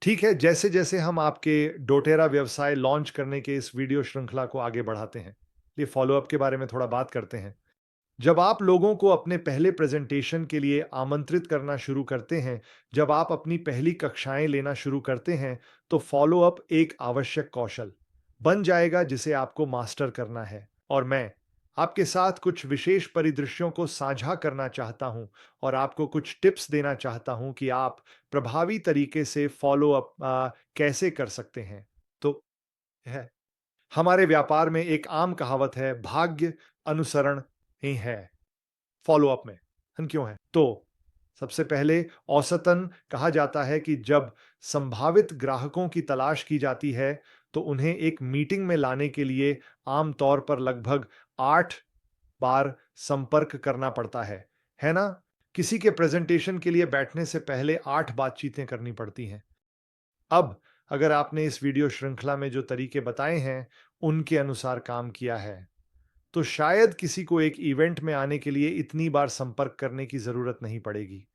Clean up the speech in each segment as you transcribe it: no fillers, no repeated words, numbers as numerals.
ठीक है, जैसे जैसे हम आपके डोटेरा व्यवसाय लॉन्च करने के इस वीडियो श्रृंखला को आगे बढ़ाते हैं, ये फॉलोअप के बारे में थोड़ा बात करते हैं। जब आप लोगों को अपने पहले प्रेजेंटेशन के लिए आमंत्रित करना शुरू करते हैं, जब आप अपनी पहली कक्षाएं लेना शुरू करते हैं, तो फॉलोअप एक आवश्यक कौशल बन जाएगा जिसे आपको मास्टर करना है। और मैं आपके साथ कुछ विशेष परिदृश्यों को साझा करना चाहता हूं और आपको कुछ टिप्स देना चाहता हूं कि आप प्रभावी तरीके से फॉलोअप कैसे कर सकते हैं। तो है हमारे व्यापार में एक आम कहावत है, भाग्य अनुसरण ही है फॉलोअप में। क्यों है? तो सबसे पहले औसतन कहा जाता है कि जब संभावित ग्राहकों की तलाश की जाती है, तो उन्हें एक मीटिंग में लाने के लिए आम तौर पर लगभग 8 बार संपर्क करना पड़ता है ना? किसी के प्रेजेंटेशन के लिए बैठने से पहले 8 बातचीतें करनी पड़ती हैं। अब अगर आपने इस वीडियो श्रृंखला में जो तरीके बताए हैं, उनके अनुसार काम किया है, तो शायद किसी को एक इवेंट में आने के लिए इतनी बार संपर्क करने की जरूरत नहीं पड़ेगी।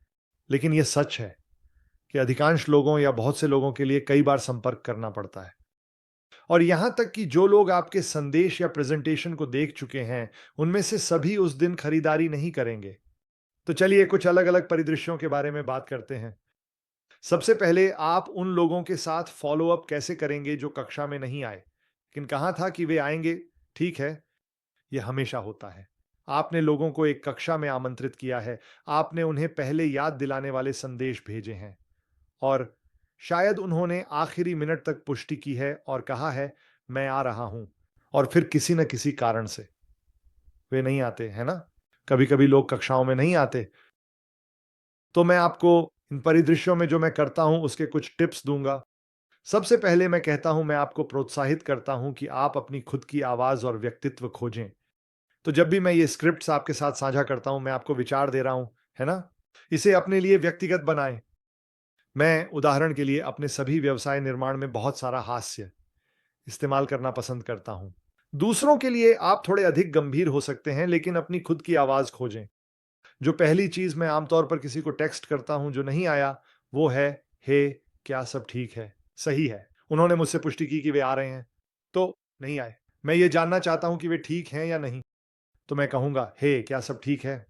लेकिन यह सच है कि अधिकांश लोगों या बहुत से लोगों के लिए कई बार संपर्क करना पड़ता है। और यहां तक कि जो लोग आपके संदेश या प्रेजेंटेशन को देख चुके हैं, उनमें से सभी उस दिन खरीदारी नहीं करेंगे। तो चलिए कुछ अलग-अलग परिदृश्यों के बारे में बात करते हैं। सबसे पहले आप उन लोगों के साथ फॉलो अप कैसे करेंगे जो कक्षा में नहीं आए, लेकिन कहा था कि वे आएंगे। ठीक है, यह हमेशा होता है। आपने लोगों को एक कक्षा में आमंत्रित किया है, आपने उन्हें पहले याद दिलाने वाले संदेश भेजे हैं और शायद उन्होंने आखिरी मिनट तक पुष्टि की है और कहा है, मैं आ रहा हूं, और फिर किसी न किसी कारण से वे नहीं आते, है ना? कभी-कभी लोग कक्षाओं में नहीं आते। तो मैं आपको इन परिदृश्यों में जो मैं करता हूं, उसके कुछ टिप्स दूंगा। सबसे पहले मैं कहता हूं, मैं आपको प्रोत्साहित करता हूं कि आप अपनी खुद की आवाज और व्यक्तित्व खोजें। तो जब भी मैं ये स्क्रिप्ट्स आपके साथ साझा करता हूं, मैं आपको विचार दे रहा हूं, है ना? इसे अपने लिए व्यक्तिगत बनाएं। मैं उदाहरण के लिए अपने सभी व्यवसाय निर्माण में बहुत सारा हास्य इस्तेमाल करना पसंद करता हूं। दूसरों के लिए आप थोड़े अधिक गंभीर हो सकते हैं, लेकिन अपनी खुद की आवाज खोजें। जो पहली चीज मैं आमतौर पर किसी को टेक्स्ट करता हूं जो नहीं आया, वो है, हे, क्या सब ठीक है? सही है। उन्होंने मुझसे पुष्टि की कि वे आ रहे हैं, तो नहीं आए। मैं ये जानना चाहता हूं कि वे ठीक हैं या नहीं। तो मैं कहूंगा, हे, क्या सब ठीक है?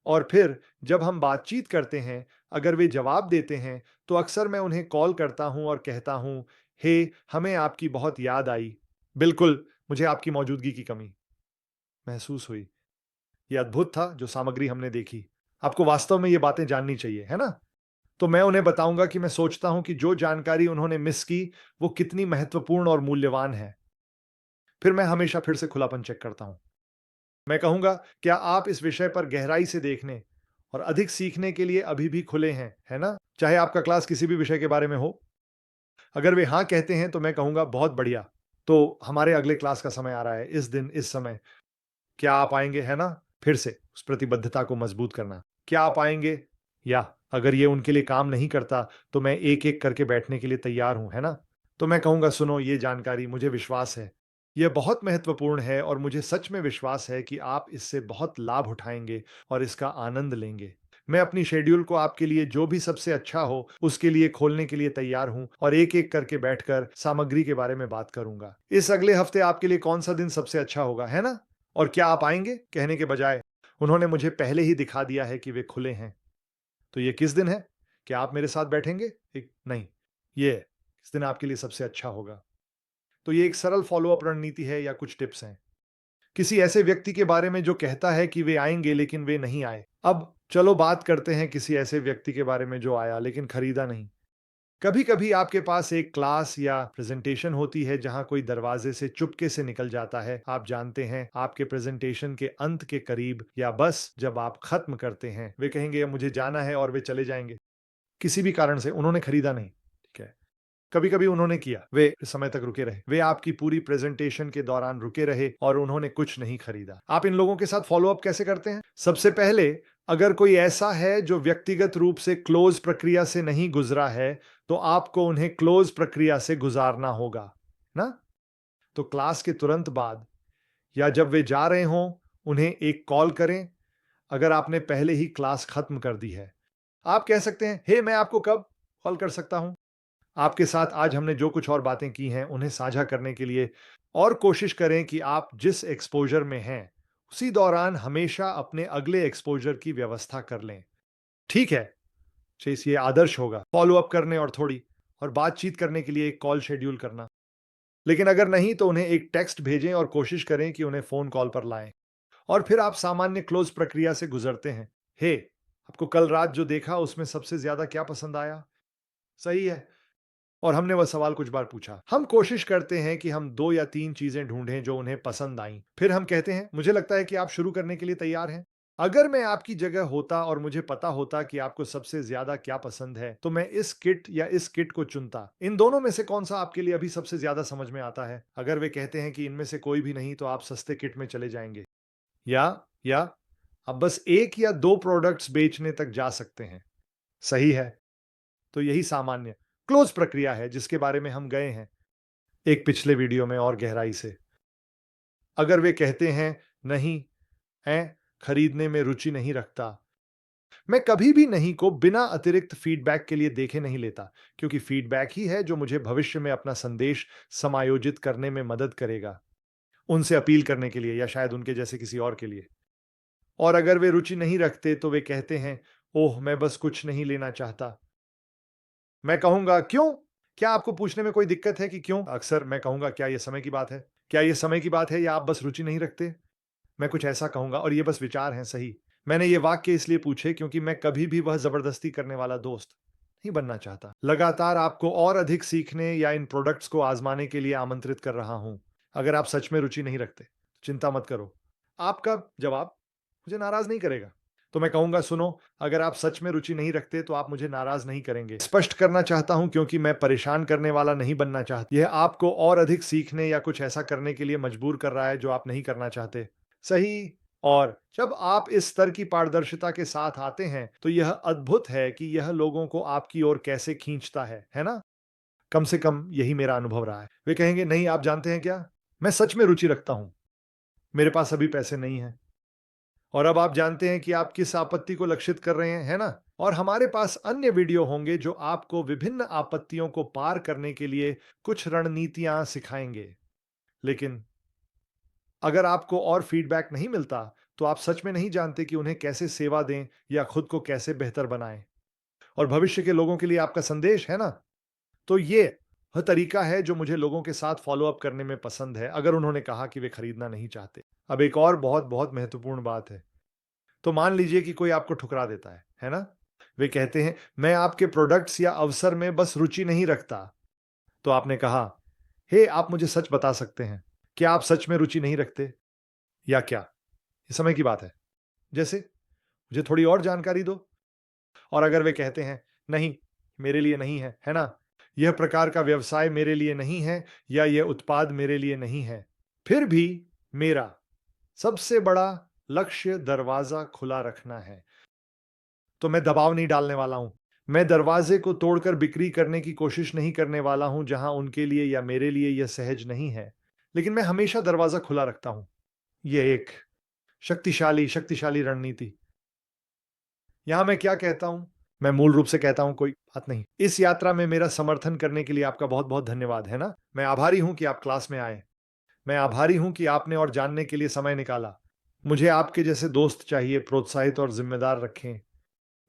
और फिर जब हम बातचीत करते हैं, अगर वे जवाब देते हैं, तो अक्सर मैं उन्हें कॉल करता हूं और कहता हूं, हे, हमें आपकी बहुत याद आई। बिल्कुल, मुझे आपकी मौजूदगी की कमी महसूस हुई। ये अद्भुत था जो सामग्री हमने देखी। आपको वास्तव में ये बातें जाननी चाहिए, है ना? तो मैं उन्हें बताऊंगा कि मैं सोचता हूं कि जो जानकारी उन्होंने मिस की, वो कितनी महत्वपूर्ण और मूल्यवान है। फिर मैं हमेशा फिर से खुलापन चेक करता हूं। मैं कहूंगा, क्या आप इस विषय पर गहराई से देखने और अधिक सीखने के लिए अभी भी खुले हैं, है ना? चाहे आपका क्लास किसी भी विषय के बारे में हो। अगर वे हाँ कहते हैं, तो मैं कहूंगा, बहुत बढ़िया। तो हमारे अगले क्लास का समय आ रहा है, इस दिन, इस समय। क्या आप आएंगे, है ना? फिर से उस प्रतिबद्धता को मजबूत करना। क्या आप आएंगे? या अगर ये उनके लिए काम नहीं करता, तो मैं एक-एक करके बैठने के लिए तैयार हूं, है ना? तो मैं कहूंगा, सुनो, ये जानकारी मुझे विश्वास है, यह बहुत महत्वपूर्ण है और मुझे सच में विश्वास है कि आप इससे बहुत लाभ उठाएंगे और इसका आनंद लेंगे। मैं अपनी शेड्यूल को आपके लिए जो भी सबसे अच्छा हो, उसके लिए खोलने के लिए तैयार हूं और एक-एक करके बैठकर सामग्री के बारे में बात करूंगा। इस अगले हफ्ते आपके लिए कौन सा दिन सबसे अच्छा होगा, है ना? और क्या आप आएंगे? कहने के बजाय उन्होंने मुझे पहले ही दिखा दिया है कि वे खुले हैं। तो ये किस दिन है? क्या आप मेरे साथ बैठेंगे? एक नहीं, ये किस दिन आपके लिए सबसे अच्छा होगा? तो ये एक सरल फ़ॉलो-अप रणनीति है या कुछ टिप्स हैं। किसी ऐसे व्यक्ति के बारे में जो कहता है कि वे आएँगे लेकिन वे नहीं आए। अब चलो बात करते हैं किसी ऐसे व्यक्ति के बारे में जो आया लेकिन खरीदा नहीं। कभी-कभी आपके पास एक क्लास या प्रेज़ेंटेशन होती है जहाँ कोई दरवाज़े से चुपके से निकल जाता है। आप जानते हैं, आपके प्रेज़ेंटेशन के अंत के करीब या बस जब आप ख़त्म करते हैं, वे कहेंगे अब मुझे जाना है और वे चले जाएँगे। किसी भी कारण से उन्होंने खरीदा नहीं, ठीक है। कभी-कभी उन्होंने किया, वे समय तक रुके रहे। वे आपकी पूरी प्रेज़ेंटेशन के दौरान रुके रहे और उन्होंने कुछ नहीं खरीदा। आप इन लोगों के साथ फ़ॉलो-अप कैसे करते हैं? सबसे पहले, अगर कोई ऐसा है जो व्यक्तिगत रूप से क्लोज़ प्रक्रिया से नहीं गुज़रा है, तो आपको उन्हें क्लोज़ प्रक्रिया से गुज़ारना होगा, ना? तो क्लास के तुरंत बाद या जब वे जा रहे हों, उन्हें एक कॉल करें, अगर आपने पहले ही क्लास खत्म कर दी है। आप कह सकते हैं, "हे, मैं आपको कब कॉल कर सकता हूँ?" आपके साथ आज हमने जो कुछ और बातें की हैं, उन्हें साझा करने के लिए और कोशिश करें कि आप जिस एक्सपोज़र में हैं, उसी दौरान हमेशा अपने अगले एक्सपोज़र की व्यवस्था कर लें। ठीक है, जैसे ये आदर्श होगा, फ़ॉलो-अप करने और बातचीत करने के लिए एक कॉल शेड्यूल करना। लेकिन अगर नहीं, तो उन्हें एक टेक्स्ट भेजें और कोशिश करें कि उन्हें फ़ोन कॉल पर लाएँ। और फिर आप सामान्य क्लोज़ प्रक्रिया से गुज़रते हैं। हे, आपको कल रात जो देखा उसमें सबसे ज़्यादा क्या पसंद आया? सही है। और हमने वह सवाल कुछ बार पूछा। हम कोशिश करते हैं कि हम 2 या 3 चीज़ें ढूँढें जो उन्हें पसंद आईं। फिर हम कहते हैं, मुझे लगता है कि आप शुरू करने के लिए तैयार हैं। अगर मैं आपकी जगह होता और मुझे पता होता कि आपको सबसे ज़्यादा क्या पसंद है, तो मैं इस किट या इस किट को चुनता। इन दोनों में से कौन-सा आपके लिए अभी सबसे ज़्यादा समझ में आता है? अगर वे कहते हैं कि इनमें से कोई भी नहीं, तो आप सस्ते किट में चले जाएँगे। या आप बस 1 या 2 प्रोडक्ट्स बेचने तक जा सकते हैं। सही है। तो यही सामान्य क्लोज़ प्रक्रिया है जिसके बारे में हम गए हैं एक पिछले वीडियो में और गहराई से। अगर वे कहते हैं, नहीं, मैं खरीदने में रुचि नहीं रखता। मैं कभी भी नहीं को बिना अतिरिक्त फीडबैक के लिए देखे नहीं लेता, क्योंकि फीडबैक ही है जो मुझे भविष्य में अपना संदेश समायोजित करने में मदद करेगा। उनसे अपील करने के लिए या शायद उनके जैसे किसी और के लिए। और अगर वे रुचि नहीं रखते तो वे कहते हैं, ओह! मैं बस कुछ नहीं लेना चाहता। मैं कहूँगा, क्यों? क्या आपको पूछने में कोई दिक्कत है कि क्यों? अक्सर मैं कहूँगा, क्या ये समय की बात है? क्या ये समय की बात है या आप बस रुचि नहीं रखते? मैं कुछ ऐसा कहूँगा और ये बस विचार हैं, सही। मैंने ये वाक्य इसलिए पूछे क्योंकि मैं कभी भी वह ज़बरदस्ती करने वाला दोस्त नहीं बनना चाहता। लगातार आपको और अधिक सीखने या इन प्रोडक्ट्स को आज़माने के लिए आमंत्रित कर रहा हूँ। अगर आप सच में रुचि नहीं रखते, चिंता मत करो। आपका जवाब मुझे नाराज़ नहीं करेगा। तो मैं कहूँगा, सुनो, अगर आप सच में रुचि नहीं रखते तो आप मुझे नाराज़ नहीं करेंगे। स्पष्ट करना चाहता हूँ क्योंकि मैं परेशान करने वाला नहीं बनना चाहता। यह आपको और अधिक सीखने या कुछ ऐसा करने के लिए मजबूर कर रहा है जो आप नहीं करना चाहते। सही। और जब आप इस स्तर की पारदर्शिता के साथ आते हैं, तो यह अद्भुत है कि यह लोगों को आपकी ओर कैसे खींचता है ना? कम से कम यही मेरा अनुभव रहा है। वे कहेंगे, नहीं, आप जानते हैं क्या? मैं सच में रुचि रखता हूँ। मेरे पास अभी पैसे नहीं हैं। और अब आप जानते हैं कि आप किस आपत्ति को लक्षित कर रहे हैं, है ना? और हमारे पास अन्य वीडियो होंगे जो आपको विभिन्न आपत्तियों को पार करने के लिए कुछ रणनीतियाँ सिखाएँगे। लेकिन अगर आपको और फीडबैक नहीं मिलता, तो आप सच में नहीं जानते कि उन्हें कैसे सेवा दें या खुद को कैसे बेहतर बनाएं। और भविष्य के लोगों के लिए आपका संदेश है ना? तो ये वह तरीका है जो मुझे लोगों के साथ फॉलो अप करने में पसंद है, अगर उन्होंने कहा कि वे खरीदना नहीं चाहते। अब एक और बहुत-बहुत महत्वपूर्ण बात है। तो मान लीजिए कि कोई आपको ठुकरा देता है ना? वे कहते हैं, मैं आपके प्रोडक्ट्स या अवसर में बस रुचि नहीं रखता। तो आपने कहा, हे, आप मुझे सच बता सकते हैं, क्या आप सच में रुचि नहीं रखते या क्या? ये समय की बात है। जैसे, मुझे थोड़ी और जानकारी दो। और अगर वे कहते हैं, नहीं, मेरे लिए नहीं है ना? यह प्रकार का व्यवसाय मेरे लिए नहीं है या यह उत्पाद मेरे लिए नहीं है। फिर भी मेरा सबसे बड़ा लक्ष्य दरवाज़ा खुला रखना है। तो मैं दबाव नहीं डालने वाला हूँ। मैं दरवाज़े को तोड़कर बिक्री करने की कोशिश नहीं करने वाला हूँ जहाँ उनके लिए या मेरे लिए यह सहज नहीं है। लेकिन मैं हमेशा दरवाज़ा खुला रखता हूँ। ये एक शक्तिशाली रणनीति। यहाँ मैं क्या कहता हूँ? मैं मूल रूप से कहता हूँ, कोई बात नहीं। इस यात्रा में मेरा समर्थन करने के लिए आपका बहुत-बहुत धन्यवाद, है ना? मैं आभारी हूँ कि आप क्लास में आए। मैं आभारी हूँ कि आपने और जानने के लिए समय निकाला। मुझे आपके जैसे दोस्त चाहिए, प्रोत्साहित और ज़िम्मेदार रखें।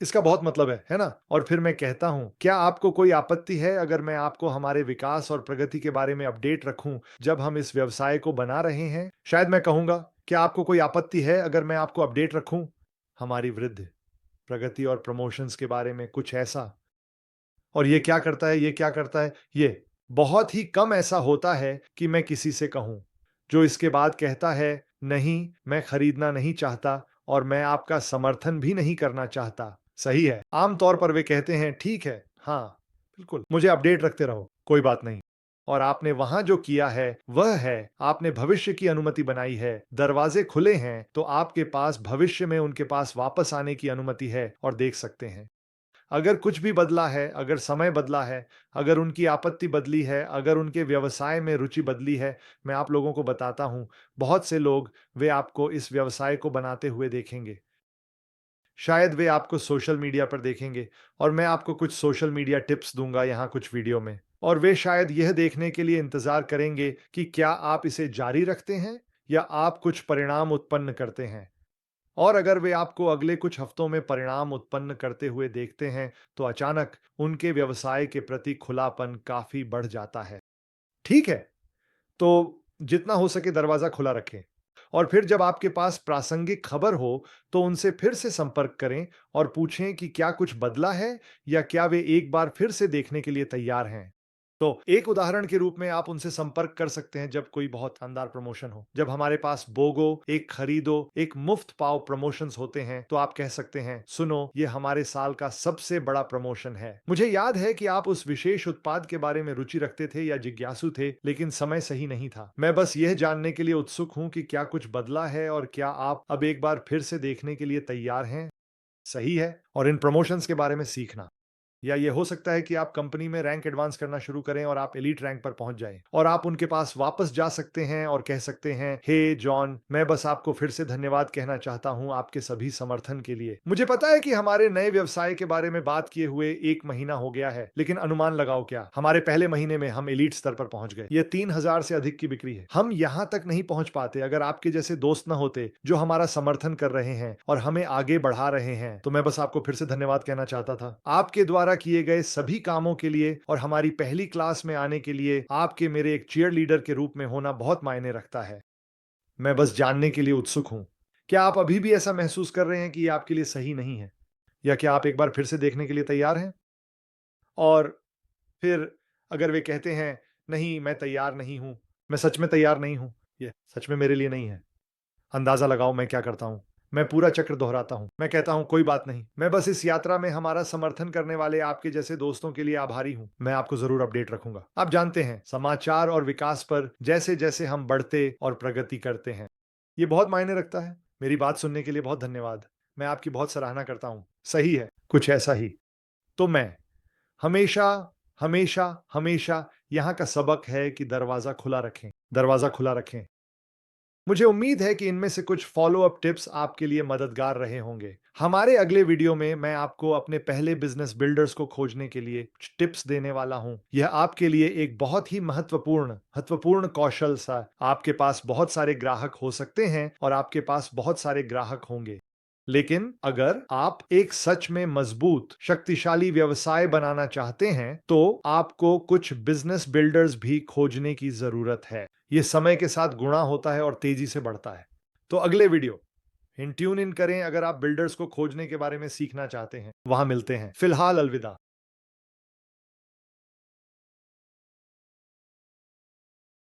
इसका बहुत मतलब है ना? और फिर मैं कहता हूँ, क्या आपको कोई आपत्ति है अगर मैं आपको हमारे विकास और प्रगति के बारे में अपडेट रखूँ, जब हम इस व्यवसाय को बना रहे हैं? शायद मैं कहूँगा, क्या आपको कोई आपत्ति है अगर मैं आपको अपडेट रखूँ? हमारी वृद्धि, प्रगति और प्रमोशंस के बारे में कुछ ऐसा। और ये क्या करता है, ये क्या करता है? ये बहुत ही कम ऐसा होता है कि मैं किसी से कहूँ, जो इसके बाद कहता है, नहीं, मैं खरीदना नहीं चाहता और मैं आपका समर्थन भी नहीं करना चाहता। सही है। आम तौर पर वे कहते हैं, ठीक है, हाँ, बिल्कुल, मुझे अपडेट रखते रहो, कोई बात नहीं। और आपने वहाँ जो किया है, वह है, आपने भविष्य की अनुमति बनाई है। दरवाज़े खुले हैं, तो आपके पास भविष्य में उनके पास वापस आने की अनुमति है और देख सकते हैं। अगर कुछ भी बदला है, अगर समय बदला है, अगर उनकी आपत्ति बदली है, अगर उनके व्यवसाय में रुचि बदली है, मैं आप लोगों को बताता हूँ, बहुत से लोग वे आपको इस व्यवसाय को बनाते हुए देखेंगे। शायद वे आपको सोशल मीडिया पर देखेंगे और मैं आपको कुछ सोशल मीडिया टिप्स दूँगा यहाँ कुछ वीडियो में। और वे शायद यह देखने के लिए इंतजार करेंगे कि क्या आप इसे जारी रखते हैं या आप कुछ परिणाम उत्पन्न करते हैं। और अगर वे आपको अगले कुछ हफ्तों में परिणाम उत्पन्न करते हुए देखते हैं, तो अचानक उनके व्यवसाय के प्रति खुलापन काफी बढ़ जाता है। ठीक है, तो जितना हो सके दरवाजा खुला रखें। और फिर जब आपके पास प्रासंगिक खबर हो, तो उनसे फिर से संपर्क करें और पूछें कि क्या कुछ बदला है या क्या वे एक बार फिर से देखने के लिए तैयार हैं। तो एक उदाहरण के रूप में आप उनसे संपर्क कर सकते हैं जब कोई बहुत शानदार प्रमोशन हो। जब हमारे पास बोगो, एक खरीदो, एक मुफ्त पाओ प्रमोशंस होते हैं, तो आप कह सकते हैं, सुनो, ये हमारे साल का सबसे बड़ा प्रमोशन है। मुझे याद है कि आप उस विशेष उत्पाद के बारे में रुचि रखते थे या जिज्ञासु थे, लेकिन समय सही नहीं था। मैं बस यह जानने के लिए उत्सुक हूं कि क्या कुछ बदला है और क्या आप अब एक बार फिर से देखने के लिए तैयार हैं। सही है। और इन प्रमोशंस के बारे में सीखना, या ये हो सकता है कि आप कंपनी में रैंक एडवांस करना शुरू करें और आप एलीट रैंक पर पहुंच जाएं और आप उनके पास वापस जा सकते हैं और कह सकते हैं, हे जॉन, मैं बस आपको फिर से धन्यवाद कहना चाहता हूं आपके सभी समर्थन के लिए। मुझे पता है कि हमारे नए व्यवसाय के बारे में बात किए हुए 1 महीना हो गया है, लेकिन अनुमान लगाओ क्या हमारे पहले महीने में हम एलीट स्तर पर पहुंच गए। यह 3000 से अधिक की बिक्री है। हम यहां तक नहीं पहुंच पाते अगर आपके जैसे दोस्त न होते जो हमारा समर्थन कर रहे हैं और हमें आगे बढ़ा रहे हैं। तो मैं बस आपको फिर से धन्यवाद कहना चाहता था आपके द्वारा किए गए सभी कामों के लिए, और हमारी पहली क्लास में आने के लिए आपके मेरे एक चीयर लीडर के रूप में होना बहुत मायने रखता है। मैं बस जानने के लिए उत्सुक हूं, क्या आप अभी भी ऐसा महसूस कर रहे हैं कि ये आपके लिए सही नहीं है, या क्या आप एक बार फिर से देखने के लिए तैयार हैं? और फिर अगर वे कहते हैं, नहीं, मैं तैयार नहीं हूं, मैं सच में तैयार नहीं हूं, ये सच में मेरे लिए नहीं है। अंदाजा लगाओ मैं क्या करता हूं। मैं पूरा चक्र दोहराता हूं। मैं कहता हूं, कोई बात नहीं, मैं बस इस यात्रा में हमारा समर्थन करने वाले आपके जैसे दोस्तों के लिए आभारी हूं। मैं आपको जरूर अपडेट रखूंगा। आप जानते हैं, समाचार और विकास पर जैसे जैसे हम बढ़ते और प्रगति करते हैं, ये बहुत मायने रखता है। मेरी बात सुनने के लिए बहुत धन्यवाद। मैं आपकी बहुत सराहना करता हूं। सही है, कुछ ऐसा ही। तो मैं हमेशा, हमेशा, हमेशा यहां का सबक है कि दरवाजा खुला रखें। दरवाजा खुला रखें। मुझे उम्मीद है कि इनमें से कुछ फॉलो अप टिप्स आपके लिए मददगार रहे होंगे। हमारे अगले वीडियो में मैं आपको अपने पहले बिजनेस बिल्डर्स को खोजने के लिए कुछ टिप्स देने वाला हूं। यह आपके लिए एक बहुत ही महत्वपूर्ण कौशल सा। आपके पास बहुत सारे ग्राहक हो सकते हैं और आपके पास बहुत सारे ग्राहक होंगे, लेकिन अगर आप एक सच में मजबूत, शक्तिशाली व्यवसाय बनाना चाहते हैं, तो आपको कुछ बिजनेस बिल्डर्स भी खोजने की जरूरत है। यह समय के साथ गुणा होता है और तेजी से बढ़ता है। तो अगले वीडियो इन ट्यून इन करें अगर आप बिल्डर्स को खोजने के बारे में सीखना चाहते हैं। वहां मिलते हैं। फिलहाल अलविदा।